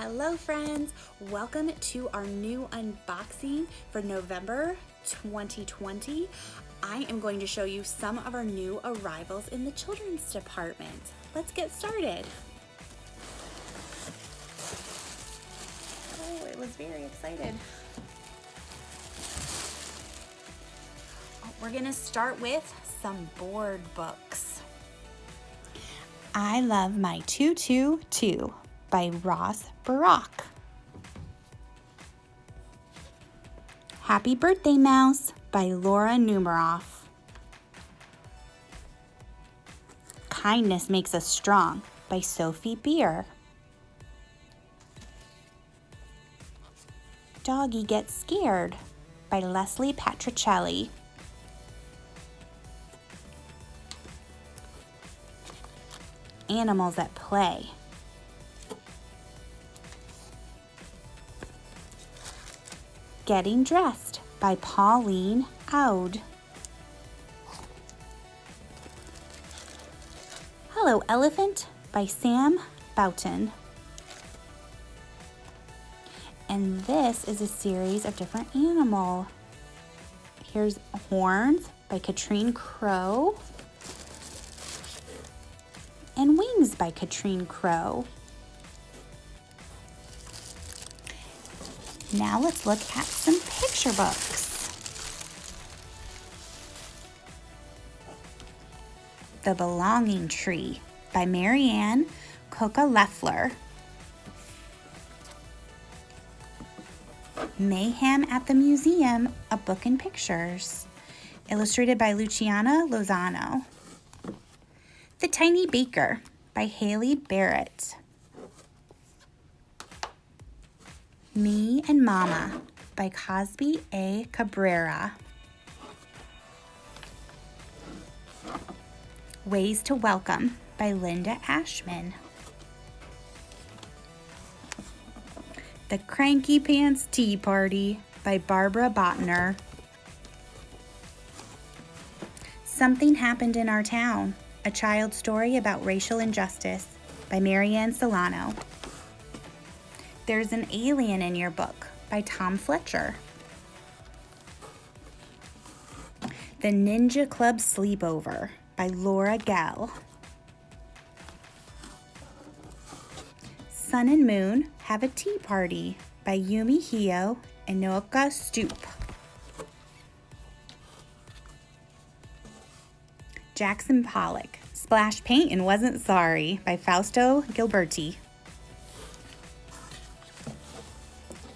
Hello friends, welcome to our new unboxing for November 2020. I am going to show you some of our new arrivals in the children's department. Let's get started. Oh, it was very excited. We're gonna start with some board books. I Love My 222 by Ross Barack. Happy Birthday Mouse by Laura Numeroff. Kindness Makes Us Strong by Sophie Beer. Doggy Gets Scared by Leslie Patricelli. Animals at Play. Getting Dressed by Pauline Aud. Hello Elephant by Sam Boughton. And this is a series of different animal. Here's Horns by Katrine Crow. And Wings by Katrine Crow. Now let's look at some picture books. The Belonging Tree by Marianne Coca Leffler. Mayhem at the Museum, A Book and Pictures. Illustrated by Luciana Lozano. The Tiny Baker by Haley Barrett. Me and Mama by Cosby A. Cabrera. Ways to Welcome by Linda Ashman. The Cranky Pants Tea Party by Barbara Botner. Something Happened in Our Town, a child story about racial injustice by Marianne Solano. There's an Alien in Your Book by Tom Fletcher. The Ninja Club Sleepover by Laura Gell. Sun and Moon Have a Tea Party by Yumi Hio and Nooka Stoop. Jackson Pollock Splash Paint and Wasn't Sorry by Fausto Gilberti.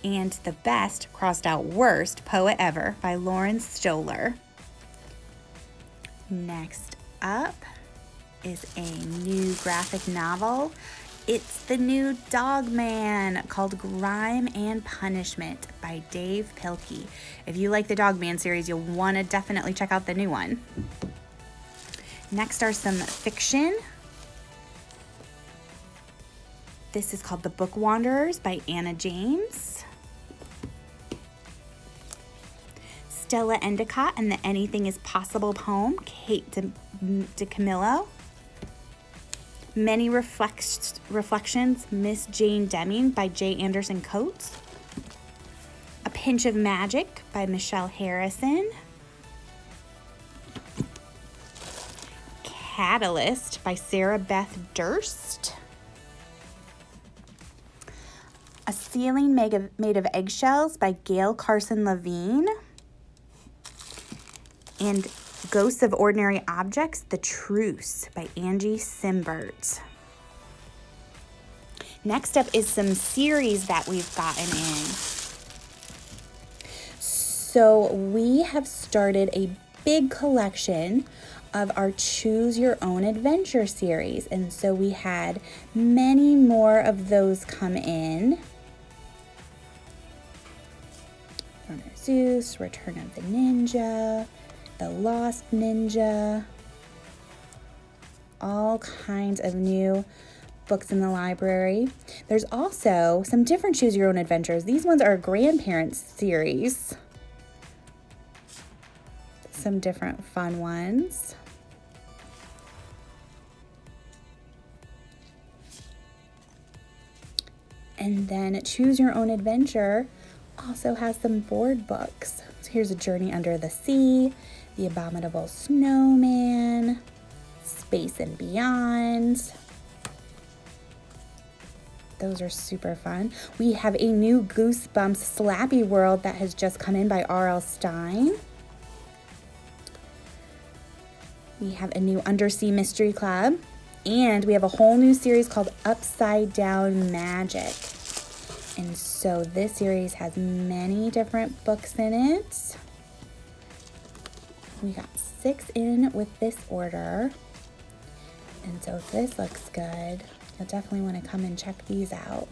And The Best Crossed Out Worst Poet Ever by Lauren Stoller. Next up is a new graphic novel. It's the new Dog Man called Grime and Punishment by Dave Pilkey. If you like the Dog Man series, you'll want to definitely check out the new one. Next are some fiction. This is called The Book Wanderers by Anna James. Stella Endicott and the Anything is Possible poem, Kate DiCamillo. Many Reflections, Miss Jane Deming by J. Anderson Coates. A Pinch of Magic by Michelle Harrison. Catalyst by Sarah Beth Durst. A Ceiling Made of Eggshells by Gail Carson Levine. And Ghosts of Ordinary Objects, The Truce by Angie Simbert. Next up is some series that we've gotten in. So we have started a big collection of our Choose Your Own Adventure series. And so we had many more of those come in. Throne of Zeus, Return of the Ninja, The Lost Ninja, all kinds of new books in the library. There's also some different Choose Your Own Adventures. These ones are grandparents series. Some different fun ones. And then Choose Your Own Adventure also has some board books. So here's A Journey Under the Sea, The Abominable Snowman, Space and Beyond. Those are super fun. We have a new Goosebumps Slappy World that has just come in by R.L. Stine. We have a new Undersea Mystery Club. And we have a whole new series called Upside Down Magic. And so this series has many different books in it. We got 6 in with this order. And so this looks good. You'll definitely want to come and check these out.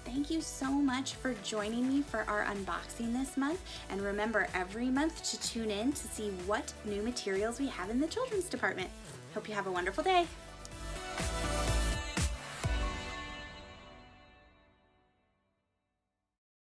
Thank you so much for joining me for our unboxing this month. And remember every month to tune in to see what new materials we have in the children's department. Hope you have a wonderful day.